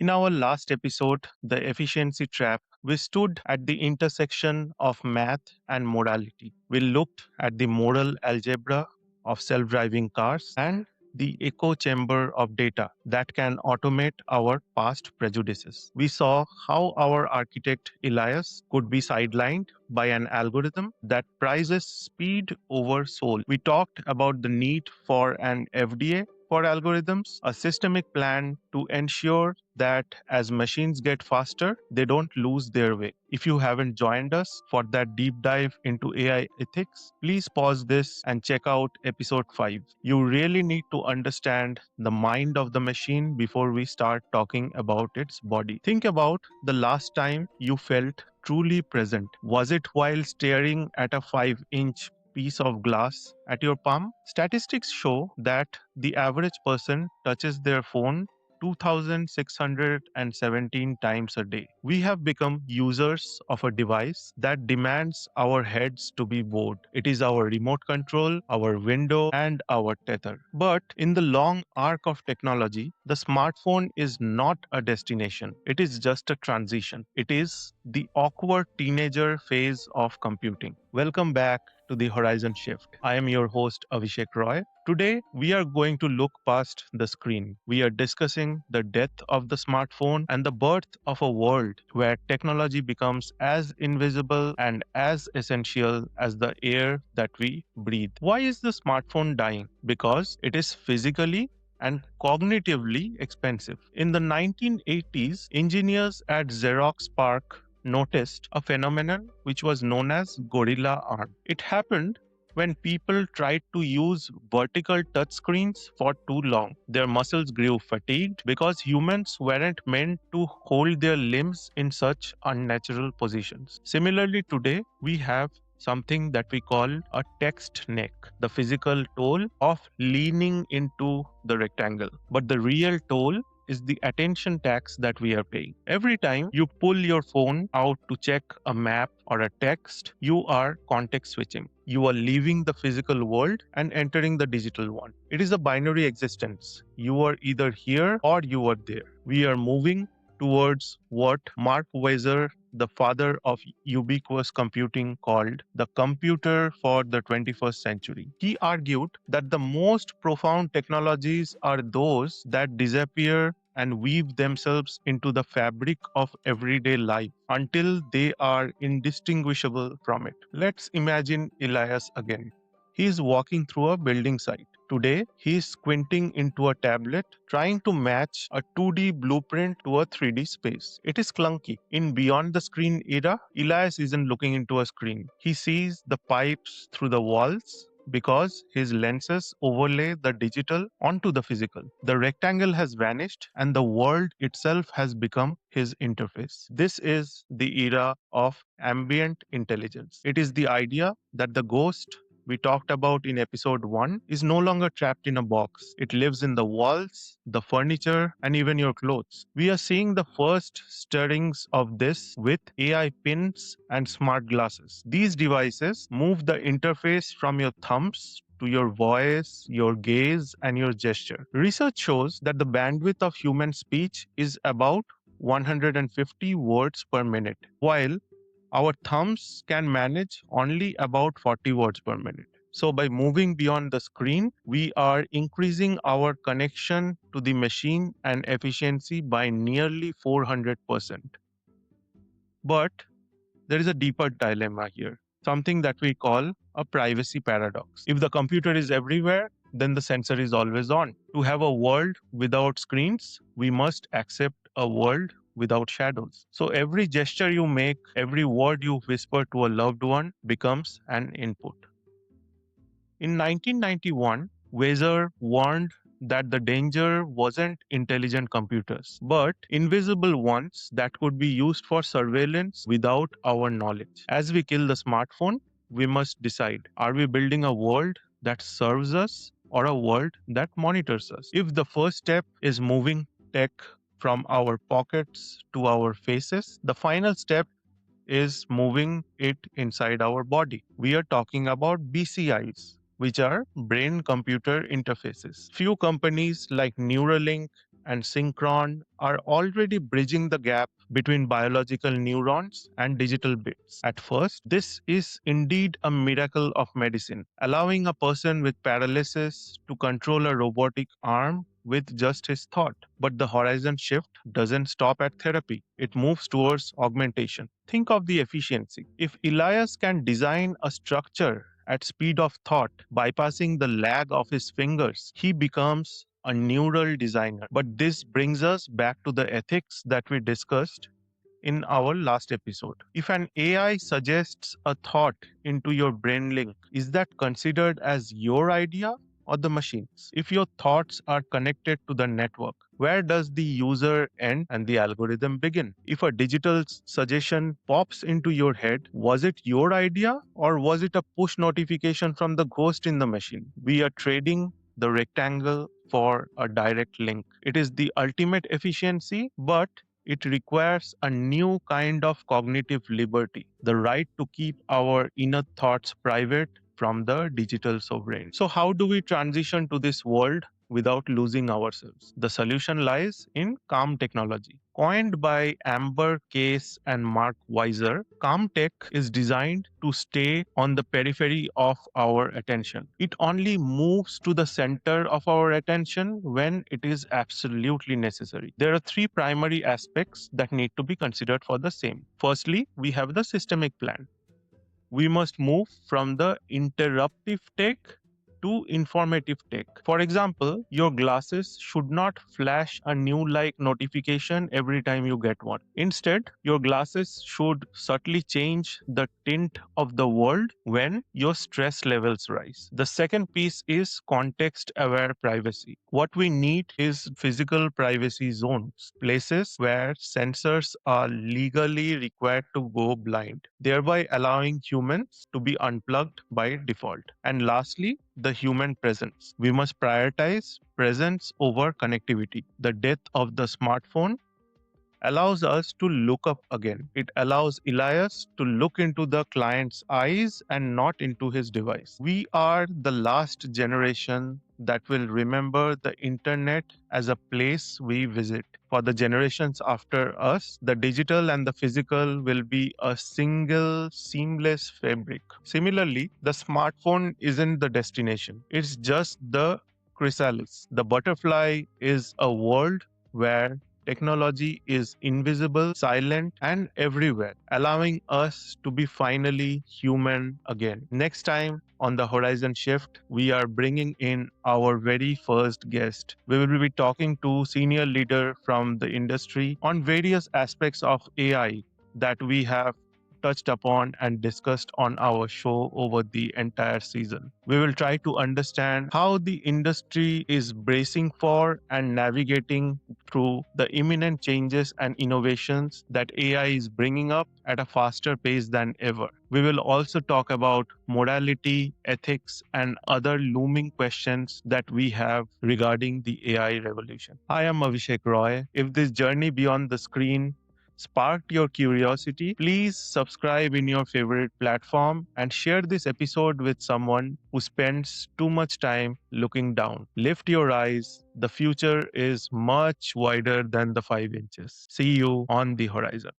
In our last episode, The Efficiency Trap, we stood at the intersection of math and morality. We looked at the moral algebra of self driving cars and the echo chamber of data that can automate our past prejudices. We saw how our architect Elias could be sidelined by an algorithm that prizes speed over soul. We talked about the need for an FDA for algorithms, a systemic plan to ensure that as machines get faster, they don't lose their way. If you haven't joined us for that deep dive into AI ethics, please pause this and check out episode 5. You really need to understand the mind of the machine before we start talking about its body. Think about the last time you felt truly present. Was it while staring at a 5-inch piece of glass at your palm? Statistics show that the average person touches their phone 2,617 times a day. We have become users of a device that demands our heads to be bored. It is our remote control, our window, and our tether. But in the long arc of technology, the smartphone is not a destination. It is just a transition. It is the awkward teenager phase of computing. Welcome back to the Horizon Shift. I am your host, Abhishek Roy. Today, we are going to look past the screen. We are discussing the death of the smartphone and the birth of a world where technology becomes as invisible and as essential as the air that we breathe. Why is the smartphone dying? Because it is physically and cognitively expensive. In the 1980s, engineers at Xerox PARC noticed a phenomenon which was known as gorilla arm. It happened when people tried to use vertical touchscreens for too long. Their muscles grew fatigued because humans weren't meant to hold their limbs in such unnatural positions. Similarly, today we have something that we call a text neck, the physical toll of leaning into the rectangle. But the real toll is the attention tax that we are paying. Every time you pull your phone out to check a map or a text, you are context switching. You are leaving the physical world and entering the digital one. It is a binary existence. You are either here or you are there. We are moving towards what Mark Weiser, the father of ubiquitous computing, called the computer for the 21st century. He argued that the most profound technologies are those that disappear and weave themselves into the fabric of everyday life until they are indistinguishable from it. Let's imagine Elias again. He is walking through a building site. Today, he is squinting into a tablet, trying to match a 2D blueprint to a 3D space. It is clunky. In Beyond the Screen era, Elias isn't looking into a screen. He sees the pipes through the walls because his lenses overlay the digital onto the physical. The rectangle has vanished and the world itself has become his interface. This is the era of ambient intelligence. It is the idea that the ghost we talked about in episode 1 is no longer trapped in a box. It lives in the walls, the furniture, and even your clothes. We are seeing the first stirrings of this with AI pins and smart glasses. These devices move the interface from your thumbs to your voice, your gaze, and your gesture. Research shows that the bandwidth of human speech is about 150 words per minute, while our thumbs can manage only about 40 words per minute. So, by moving beyond the screen, we are increasing our connection to the machine and efficiency by nearly 400%. But there is a deeper dilemma here, something that we call a privacy paradox. If the computer is everywhere, then the sensor is always on. To have a world without screens, we must accept a world without shadows. So every gesture you make, every word you whisper to a loved one becomes an input. In 1991, Weiser warned that the danger wasn't intelligent computers, but invisible ones that could be used for surveillance without our knowledge. As we kill the smartphone, we must decide, are we building a world that serves us or a world that monitors us? If the first step is moving tech from our pockets to our faces, the final step is moving it inside our body. We are talking about BCIs, which are brain computer interfaces. Few companies like Neuralink and synchron are already bridging the gap between biological neurons and digital bits. At first, this is indeed a miracle of medicine, allowing a person with paralysis to control a robotic arm with just his thought. But the horizon shift doesn't stop at therapy, it moves towards augmentation. Think of the efficiency. If Elias can design a structure at speed of thought, bypassing the lag of his fingers, he becomes a neural designer. But this brings us back to the ethics that we discussed in our last episode. If an AI suggests a thought into your brain link, is that considered as your idea or the machine's? If your thoughts are connected to the network, where does the user end and the algorithm begin? If a digital suggestion pops into your head, was it your idea or was it a push notification from the ghost in the machine? We are trading the rectangle for a direct link. It is the ultimate efficiency, but it requires a new kind of cognitive liberty, the right to keep our inner thoughts private from the digital sovereign. So, how do we transition to this world without losing ourselves? The solution lies in calm technology. Coined by Amber Case and Mark Weiser, calm tech is designed to stay on the periphery of our attention. It only moves to the center of our attention when it is absolutely necessary. There are three primary aspects that need to be considered for the same. Firstly, we have the systemic plan. We must move from the interruptive tech to informative tech. For example, your glasses should not flash a new like notification every time you get one. Instead, your glasses should subtly change the tint of the world when your stress levels rise. The second piece is context aware privacy. What we need is physical privacy zones, places where sensors are legally required to go blind, thereby allowing humans to be unplugged by default. And lastly, the human presence. We must prioritize presence over connectivity. The death of the smartphone allows us to look up again. It allows Elias to look into the client's eyes and not into his device. We are the last generation that will remember the internet as a place we visit. For the generations after us, the digital and the physical will be a single seamless fabric. Similarly, the smartphone isn't the destination, it's just the chrysalis. The butterfly is a world where technology is invisible, silent, and everywhere, allowing us to be finally human again. Next time on the Horizon Shift, we are bringing in our very first guest. We will be talking to senior leader from the industry on various aspects of AI that we have touched upon and discussed on our show over the entire season. We will try to understand how the industry is bracing for and navigating through the imminent changes and innovations that AI is bringing up at a faster pace than ever. We will also talk about morality, ethics, and other looming questions that we have regarding the AI revolution. I am Abhishek Roy. If this journey beyond the screen sparked your curiosity, please subscribe in your favorite platform and share this episode with someone who spends too much time looking down. Lift your eyes. The future is much wider than the 5 inches. See you on the horizon.